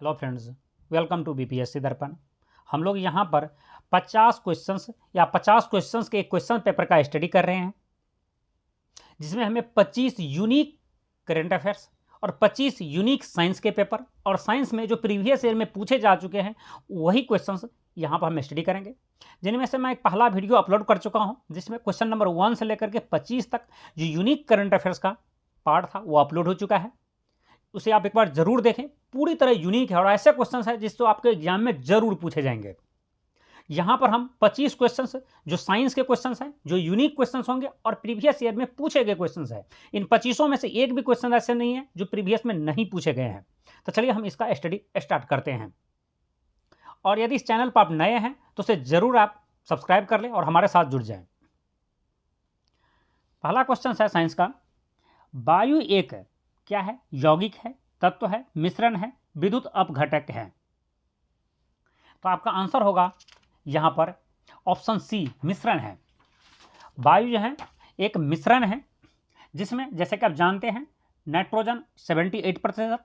Hello friends, welcome to BPSC Darpan. हम लोग यहाँ पर 50 क्वेश्चंस या 50 क्वेश्चंस के एक क्वेश्चन पेपर का स्टडी कर रहे हैं, जिसमें हमें 25 यूनिक करेंट अफेयर्स और 25 यूनिक साइंस के पेपर और साइंस में जो प्रीवियस ईयर में पूछे जा चुके हैं वही क्वेश्चंस यहाँ पर हम स्टडी करेंगे, जिनमें से मैं एक पहला वीडियो अपलोड कर चुका हूँ, जिसमें क्वेश्चन नंबर 1 से लेकर के 25 तक जो यूनिक करंट अफेयर्स का पार्ट था वो अपलोड हो चुका है। उसे आप एक बार जरूर देखें, पूरी तरह यूनिक है और ऐसे क्वेश्चंस है जिससे आपके एग्जाम में जरूर पूछे जाएंगे। यहाँ पर हम 25 क्वेश्चंस जो साइंस के क्वेश्चंस हैं, जो यूनिक क्वेश्चंस होंगे और प्रीवियस ईयर में पूछे गए क्वेश्चंस हैं। इन 25 में से एक भी क्वेश्चन ऐसे नहीं है जो प्रीवियस में नहीं पूछे गए हैं। तो चलिए हम इसका स्टडी स्टार्ट करते हैं। और यदि इस चैनल पर आप नए हैं तो उसे जरूर आप सब्सक्राइब कर लें और हमारे साथ जुड़ जाएं। पहला क्वेश्चन है साइंस का, वायु एक क्या है? यौगिक है, तत्व है, मिश्रण है, विद्युत अपघटक है। तो आपका आंसर होगा यहां पर ऑप्शन सी, मिश्रण है। वायु जो है एक मिश्रण है, जिसमें जैसे कि आप जानते हैं नाइट्रोजन 78%,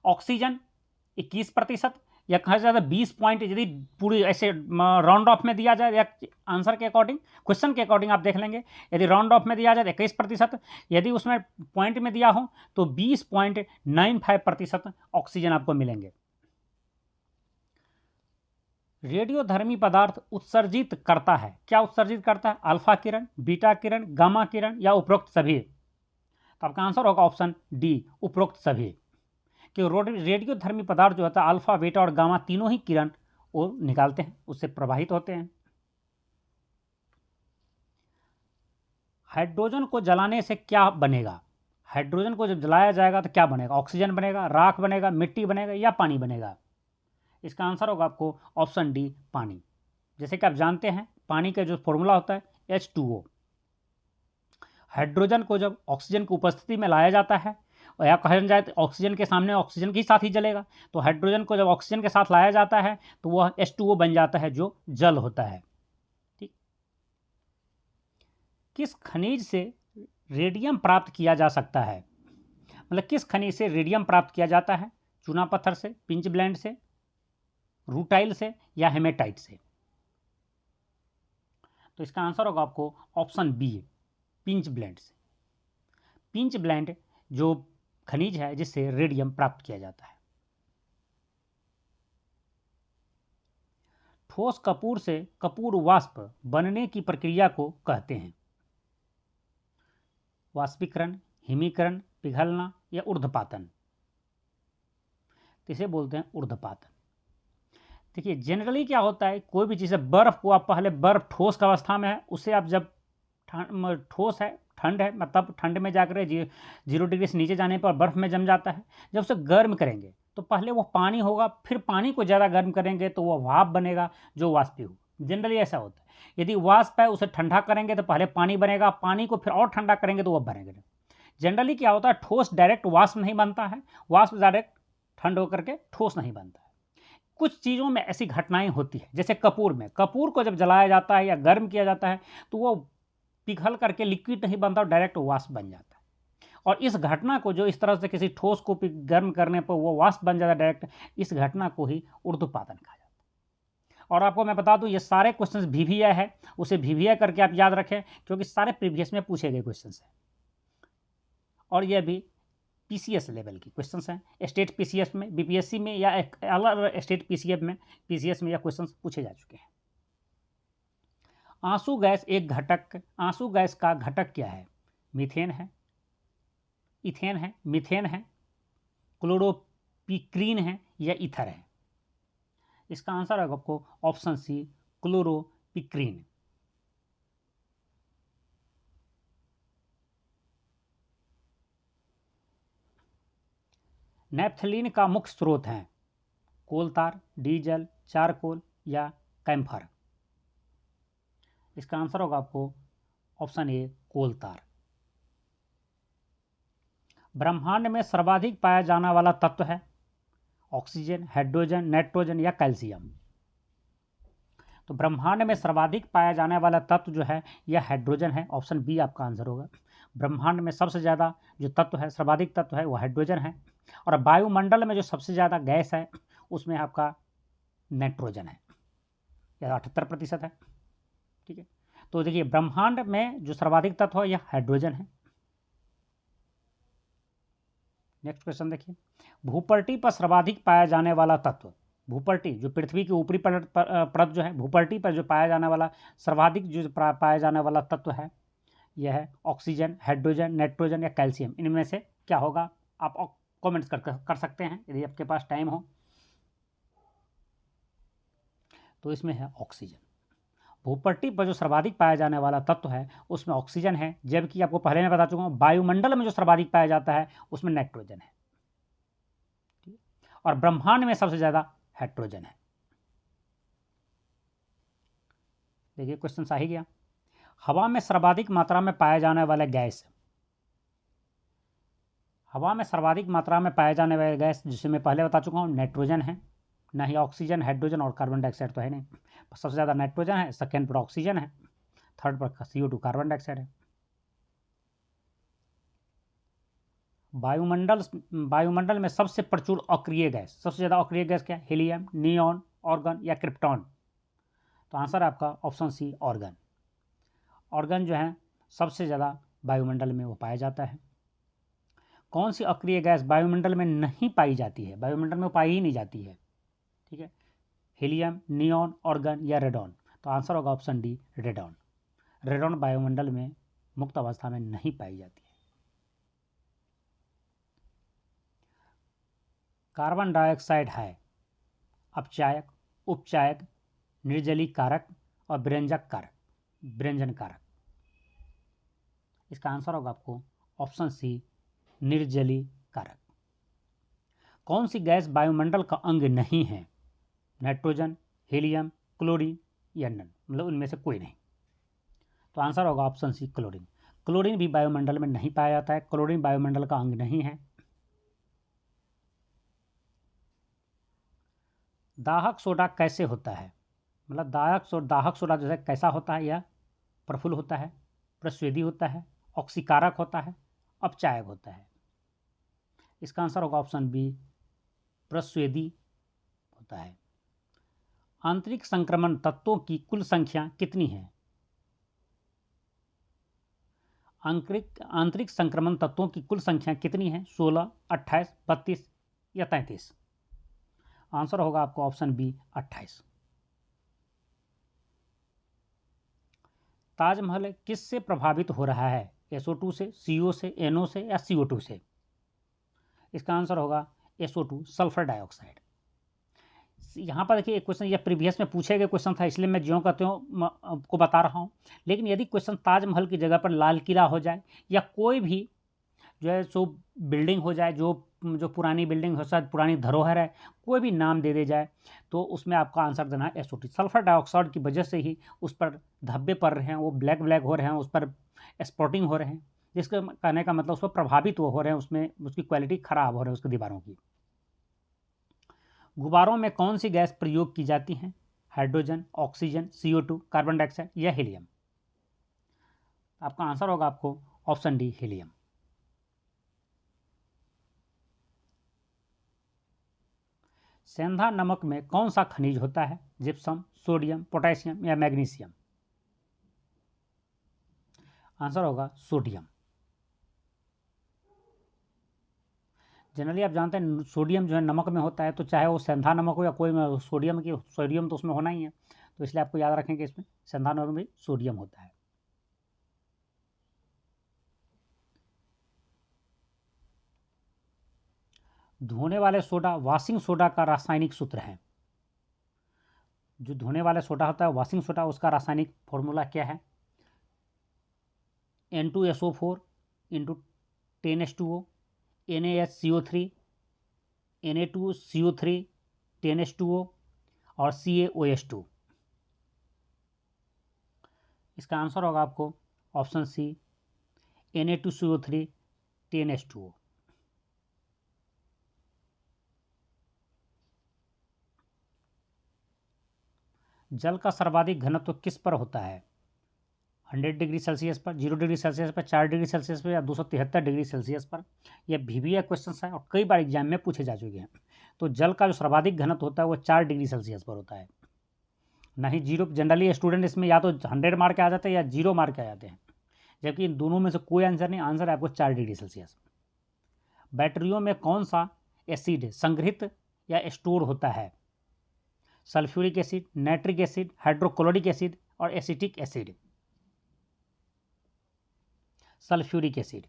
ऑक्सीजन 21%, या कहा जाता है 20 पॉइंट, यदि पूरी ऐसे राउंड ऑफ में दिया जाए या आंसर के अकॉर्डिंग, क्वेश्चन के अकॉर्डिंग आप देख लेंगे। यदि राउंड ऑफ में दिया जाए 21%, यदि उसमें पॉइंट में दिया हो तो 20.95% ऑक्सीजन आपको मिलेंगे। रेडियोधर्मी पदार्थ उत्सर्जित करता है, क्या उत्सर्जित करता है? अल्फा किरण, बीटा किरण, गामा किरण या उपरोक्त सभी? तो आपका आंसर होगा ऑप्शन डी, उपरोक्त सभी। कि रेडियोधर्मी पदार्थ जो होता है अल्फा, बीटा और गामा तीनों ही किरण वो निकालते हैं, उससे प्रभावित होते हैं। हाइड्रोजन को जलाने से क्या बनेगा? हाइड्रोजन को जब जलाया जाएगा तो क्या बनेगा? ऑक्सीजन बनेगा, राख बनेगा, मिट्टी बनेगा या पानी बनेगा? इसका आंसर होगा आपको ऑप्शन डी, पानी। जैसे कि आप जानते हैं पानी का जो फॉर्मूला होता है H2O। हाइड्रोजन को जब ऑक्सीजन की उपस्थिति में लाया जाता है और या कहा जाए तो ऑक्सीजन के सामने ऑक्सीजन के साथ ही जलेगा, तो हाइड्रोजन को जब ऑक्सीजन के साथ लाया जाता है तो वह H2O बन जाता है जो जल होता है। ठीक। किस खनिज से रेडियम प्राप्त किया जा सकता है? मतलब किस खनिज से रेडियम प्राप्त किया जाता है? चूना पत्थर से, पिंच ब्लेंड से, रूटाइल से या हेमेटाइट से? तो इसका आंसर होगा आपको ऑप्शन बी, पिंच ब्लेंड से। पिंच ब्लेंड जो खनिज है जिससे रेडियम प्राप्त किया जाता है। ठोस कपूर से कपूर वाष्प बनने की प्रक्रिया को कहते हैं? वाष्पीकरण, हिमीकरण, पिघलना या ऊर्ध्वपातन? तो इसे बोलते हैं ऊर्ध्वपातन। देखिए जनरली क्या होता है, कोई भी चीज़, बर्फ को आप पहले, बर्फ ठोस का अवस्था में है, उसे आप जब ठोस है, ठंड है, मतलब ठंड में जाकर 0 डिग्री से नीचे जाने पर बर्फ़ में जम जाता है। जब उसे गर्म करेंगे तो पहले वो पानी होगा, फिर पानी को ज़्यादा गर्म करेंगे तो वो भाप बनेगा जो वाष्पीय होगा। जनरली ऐसा होता है। यदि वाष्प है उसे ठंडा करेंगे तो पहले पानी बनेगा, पानी को फिर और ठंडा करेंगे तो वह बनेगा। जनरली क्या होता है, ठोस डायरेक्ट वाष्प नहीं बनता है, वाष्प डायरेक्ट ठंड होकर के ठोस नहीं बनता है। कुछ चीज़ों में ऐसी घटनाएं होती है, जैसे कपूर में, कपूर को जब जलाया जाता है या गर्म किया जाता है तो वो पिघल करके लिक्विड नहीं बनता, डायरेक्ट वाष्प बन जाता है। और इस घटना को, जो इस तरह से किसी ठोस को गर्म करने पर वो वाष्प बन जाता है डायरेक्ट, इस घटना को ही ऊर्ध्वपातन कहा जाता है। और आपको मैं बता दूं ये सारे क्वेश्चंस VVI है, उसे VVI करके आप याद रखें, क्योंकि सारे प्रीवियस में पूछे गए क्वेश्चंस हैं और ये भी PCS लेवल की क्वेश्चंस हैं। स्टेट PCS में, BPSC में या अलग स्टेट PCS में यह क्वेश्चंस पूछे जा चुके हैं। आंसू गैस एक घटक, आंसू गैस का घटक क्या है? मीथेन है, इथेन है, मीथेन है, क्लोरोपिक्रीन है या ईथर है? इसका आंसर है आपको ऑप्शन सी, क्लोरोपिक्रीन। नैप्थलीन का मुख्य स्रोत है? कोलतार, डीजल, चारकोल या कैम्फर? इसका आंसर होगा आपको ऑप्शन ए, कोलतार। ब्रह्मांड में सर्वाधिक पाया जाने वाला तत्व है? ऑक्सीजन, हाइड्रोजन, नाइट्रोजन या कैल्शियम? तो ब्रह्मांड में सर्वाधिक पाया जाने वाला तत्व जो है यह हाइड्रोजन है, ऑप्शन बी आपका आंसर होगा। ब्रह्मांड में सबसे ज़्यादा जो तत्व है, सर्वाधिक तत्व है, वो हाइड्रोजन है। और वायुमंडल में जो सबसे ज़्यादा गैस है उसमें आपका नाइट्रोजन है, या 78% है। ठीक है, तो देखिए ब्रह्मांड में जो सर्वाधिक तत्व है यह हाइड्रोजन है। नेक्स्ट क्वेश्चन देखिए, भूपट्टी पर सर्वाधिक पाया जाने वाला तत्व, भूपट्टी जो पृथ्वी की ऊपरी परत जो है, भूपट्टी पर जो पाया जाने वाला सर्वाधिक जो पाया जाने वाला तत्व है यह है ऑक्सीजन, हाइड्रोजन, नाइट्रोजन या कैल्शियम। इनमें से क्या होगा, आप कमेंट्स कर सकते हैं यदि आपके पास टाइम हो। तो इसमें है ऑक्सीजन। भूपट्टी पर जो सर्वाधिक पाया जाने वाला तत्व है उसमें ऑक्सीजन है, जबकि आपको पहले मैं बता चुका हूँ वायुमंडल में जो सर्वाधिक पाया जाता है उसमें नाइट्रोजन है, और ब्रह्मांड में सबसे ज़्यादा हाइड्रोजन है। देखिए क्वेश्चन सही गया। हवा में सर्वाधिक मात्रा में पाया जाने वाला गैस, हवा में सर्वाधिक मात्रा में पाए जाने वाले गैस जिसे मैं पहले बता चुका हूँ नाइट्रोजन है, ना ही ऑक्सीजन, हाइड्रोजन और कार्बन डाइऑक्साइड तो है नहीं। सबसे ज़्यादा नाइट्रोजन है, सेकेंड पर ऑक्सीजन है, थर्ड पर CO2 कार्बन डाइऑक्साइड है। वायुमंडल में सबसे प्रचुर अक्रिय गैस, सबसे ज़्यादा अक्रिय गैस क्या है, हीलियम, नियॉन, ऑर्गन या क्रिप्टॉन। तो आंसर आपका ऑप्शन सी ऑर्गन। ऑर्गन जो है सबसे ज़्यादा वायुमंडल में वो पाया जाता है। कौन सी अक्रिय गैस वायुमंडल में नहीं पाई जाती है, वायुमंडल में पाई ही नहीं जाती है? ठीक है, हीलियम, नियॉन, ऑर्गन या रेडॉन। तो आंसर होगा ऑप्शन डी रेडॉन। रेडॉन वायुमंडल में मुक्त अवस्था में नहीं पाई जाती है। कार्बन डाइऑक्साइड है अपचायक, उपचायक, निर्जलीकारक और विरंजक कारक, विरंजन कारक। इसका आंसर होगा आपको ऑप्शन सी निर्जलीकारक। कौन सी गैस वायुमंडल का अंग नहीं है, नाइट्रोजन, हीलियम, क्लोरीन या नन, मतलब उनमें से कोई नहीं। तो आंसर होगा ऑप्शन सी क्लोरीन। क्लोरीन भी वायुमंडल में नहीं पाया जाता है, क्लोरीन वायुमंडल का अंग नहीं है। दाहक सोडा कैसे होता है, मतलब दाहक सोडा जो है कैसा होता है, यह प्रफुल्ल होता है, प्रस्वेदी होता है, ऑक्सीकारक होता है, अपचायक होता है। इसका आंसर होगा ऑप्शन बी प्रस्वेदी होता है। आंतरिक संक्रमण तत्वों की कुल संख्या कितनी है? आंतरिक संक्रमण तत्वों की कुल संख्या कितनी है? 16, 28, 32 या 33? आंसर होगा आपको ऑप्शन बी 28। ताजमहल किससे प्रभावित हो रहा है, SO2 से, CO से, NO से या CO2 से? इसका आंसर होगा SO2 सल्फर डाइऑक्साइड। यहाँ पर देखिए एक क्वेश्चन यह प्रीवियस में पूछे गए क्वेश्चन था, इसलिए मैं ज्यों का त्यों आपको बता रहा हूँ। लेकिन यदि क्वेश्चन ताजमहल की जगह पर लाल किला हो जाए या कोई भी जो है सो बिल्डिंग हो जाए, जो पुरानी बिल्डिंग हो, शायद पुरानी धरोहर है, कोई भी नाम दे दे जाए, तो उसमें आपका आंसर देना है SO2। सल्फर डाइऑक्साइड की वजह से ही उस पर धब्बे पड़ रहे हैं, वो ब्लैक ब्लैक हो रहे हैं, उस पर स्पॉटिंग हो रहे हैं, जिसका कहने का मतलब उस पर प्रभावित हो रहे हैं, उसमें उसकी क्वालिटी ख़राब हो रही है उसकी दीवारों की। गुब्बारों में कौन सी गैस प्रयोग की जाती है, hydrogen, oxygen, CO2, carbon dioxide या हीलियम? आपका आंसर होगा आपको ऑप्शन डी हीलियम। सेंधा नमक में कौन सा खनिज होता है, जिप्सम, सोडियम, पोटेशियम या मैग्नीशियम? आंसर होगा सोडियम। जनरली आप जानते हैं सोडियम जो है नमक में होता है, तो चाहे वो सेंधा नमक हो या कोई सोडियम तो उसमें होना ही है, तो इसलिए आपको याद रखें कि इसमें सेंधा नमक में सोडियम होता है। धोने वाले सोडा, वॉशिंग सोडा का रासायनिक सूत्र है। जो धोने वाला सोडा होता है वॉशिंग सोडा, उसका रासायनिक फॉर्मूला क्या है? N2SO4 into 10H2O, NaHCO3, Na2CO3, 10H2O और CaOH2। इसका आंसर होगा आपको ऑप्शन सी Na2CO3, 10H2O। जल का सर्वाधिक घनत्व किस पर होता है, 100 डिग्री सेल्सियस पर, 0 डिग्री सेल्सियस पर, 4 डिग्री सेल्सियस पर या 273 डिग्री सेल्सियस पर। यह VBA क्वेश्चन है और कई बार एग्जाम में पूछे जा चुके हैं। तो जल का जो सर्वाधिक घनत्व होता है वो 4 डिग्री सेल्सियस पर होता है, नहीं 0। जनरली स्टूडेंट इसमें या तो 100 मार्क आ जाते हैं या 0 मार्क आ जाते हैं, जबकि इन दोनों में से कोई आंसर नहीं। आंसर है आपको 4 डिग्री सेल्सियस। बैटरियों में कौन सा एसिड संग्रहित या स्टोर होता है? Sulphuric acid, nitric acid, hydrochloric acid और acetic acid. Sulphuric acid,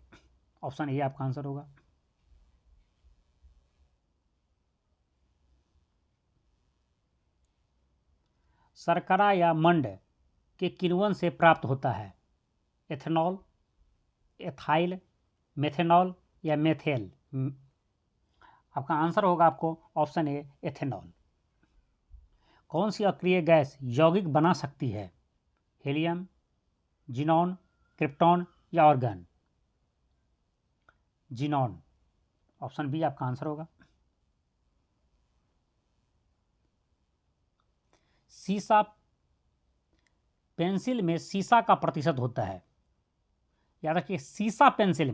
option A आपका आंसर होगा। शर्करा या मंड के किण्वन से प्राप्त होता है? एथेनॉल, एथाइल, मेथेनॉल या मेथेल। आपका आंसर होगा आपको ऑप्शन ए एथेनॉल। कौन सी अक्रिय गैस यौगिक बना सकती है? हीलियम, जिनॉन, क्रिप्टॉन या ऑर्गन। जिनॉन, ऑप्शन बी आपका आंसर होगा। सीसा पेंसिल में सीसा का प्रतिशत होता है? याद रखिए, सीसा पेंसिल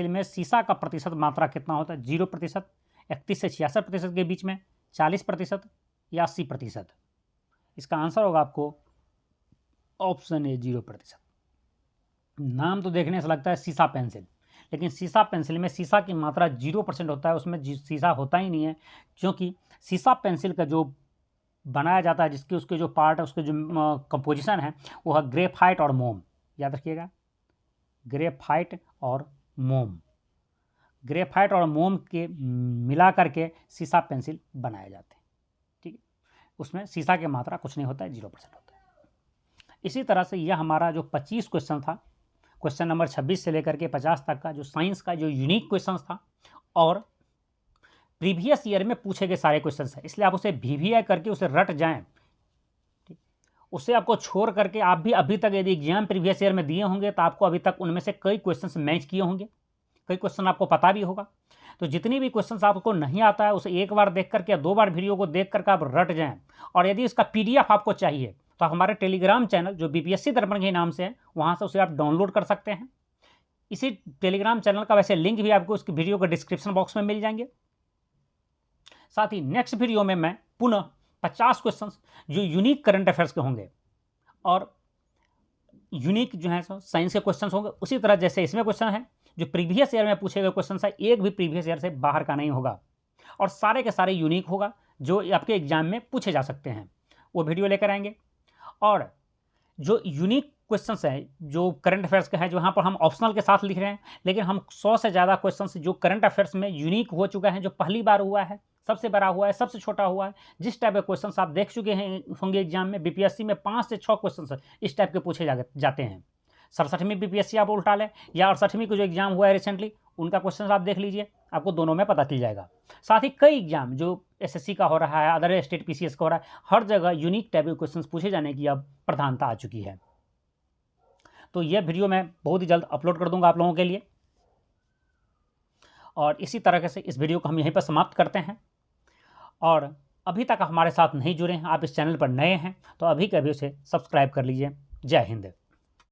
में सीसा का प्रतिशत मात्रा कितना होता है? 0%, 31 से 66% के बीच में, 40% या 80%। इसका आंसर होगा आपको ऑप्शन ए 0%। नाम तो देखने से लगता है सीसा पेंसिल, लेकिन सीसा पेंसिल में सीसा की मात्रा 0% होता है, उसमें सीसा होता ही नहीं है, क्योंकि सीसा पेंसिल का जो बनाया जाता है, जिसके उसके जो पार्ट है, उसके जो कंपोजिशन है, वो है ग्रेफाइट और मोम। याद रखिएगा, ग्रेफाइट और मोम। ग्रेफाइट और मोम के मिला करके सीसा पेंसिल बनाए जाते हैं, ठीक है। उसमें सीसा की मात्रा कुछ नहीं होता है, 0% होता है। इसी तरह से यह हमारा जो 25 क्वेश्चन था, क्वेश्चन नंबर 26 से लेकर के 50 तक का जो साइंस का जो यूनिक क्वेश्चन था और प्रीवियस ईयर में पूछे गए सारे क्वेश्चन हैं, इसलिए आप उसे VBA करके उसे रट जाएं, ठीक। उसे आपको छोड़ करके आप भी अभी तक यदि एग्जाम प्रीवियस ईयर में दिए होंगे तो आपको अभी तक उनमें से कई क्वेश्चन मैच किए होंगे, कई क्वेश्चन आपको पता भी होगा। तो जितनी भी क्वेश्चन आपको नहीं आता है उसे एक बार देख करके या 2 बार वीडियो को देख करके आप रट जाएं। और यदि इसका PDF आपको चाहिए तो हमारे टेलीग्राम चैनल जो BPSC दर्पण के नाम से है, वहाँ से उसे आप डाउनलोड कर सकते हैं। इसी टेलीग्राम चैनल का वैसे लिंक भी आपको उसकी वीडियो के डिस्क्रिप्शन बॉक्स में मिल जाएंगे। साथ ही नेक्स्ट वीडियो में मैं पुनः 50 क्वेश्चंस जो यूनिक करंट अफेयर्स के होंगे और यूनिक जो है साइंस के क्वेश्चंस होंगे, उसी तरह जैसे इसमें क्वेश्चन है जो प्रीवियस ईयर में पूछे गए क्वेश्चन है, एक भी प्रीवियस ईयर से बाहर का नहीं होगा और सारे के सारे यूनिक होगा जो आपके एग्जाम में पूछे जा सकते हैं, वो वीडियो लेकर आएंगे। और जो यूनिक क्वेश्चंस हैं जो करंट अफेयर्स का है, जो यहाँ पर हम ऑप्शनल के साथ लिख रहे हैं, लेकिन हम 100 से ज़्यादा क्वेश्चंस जो करंट अफेयर्स में यूनिक हो चुका है, जो पहली बार हुआ है, सबसे बड़ा हुआ है, सबसे छोटा हुआ है, जिस टाइप के क्वेश्चंस आप देख चुके हैं होंगे एग्जाम में, BPSC में 5 से 6 क्वेश्चन इस टाइप के पूछे जाते हैं। 67वीं BPSC आप उल्टा लें या 68वीं को जो एग्जाम हुआ है रिसेंटली, उनका क्वेश्चन आप देख लीजिए, आपको दोनों में पता चल जाएगा। साथ ही कई एग्जाम जो SSC का हो रहा है, अदर स्टेट PCS का हो रहा है, हर जगह यूनिक टाइप के क्वेश्चन पूछे जाने की अब प्रधानता आ चुकी है। तो यह वीडियो मैं बहुत ही जल्द अपलोड कर दूंगा आप लोगों के लिए। और इसी तरह से इस वीडियो को हम यहीं पर समाप्त करते हैं। और अभी तक हमारे साथ नहीं जुड़े हैं, आप इस चैनल पर नए हैं तो अभी के अभी उसे सब्सक्राइब कर लीजिए। जय हिंद।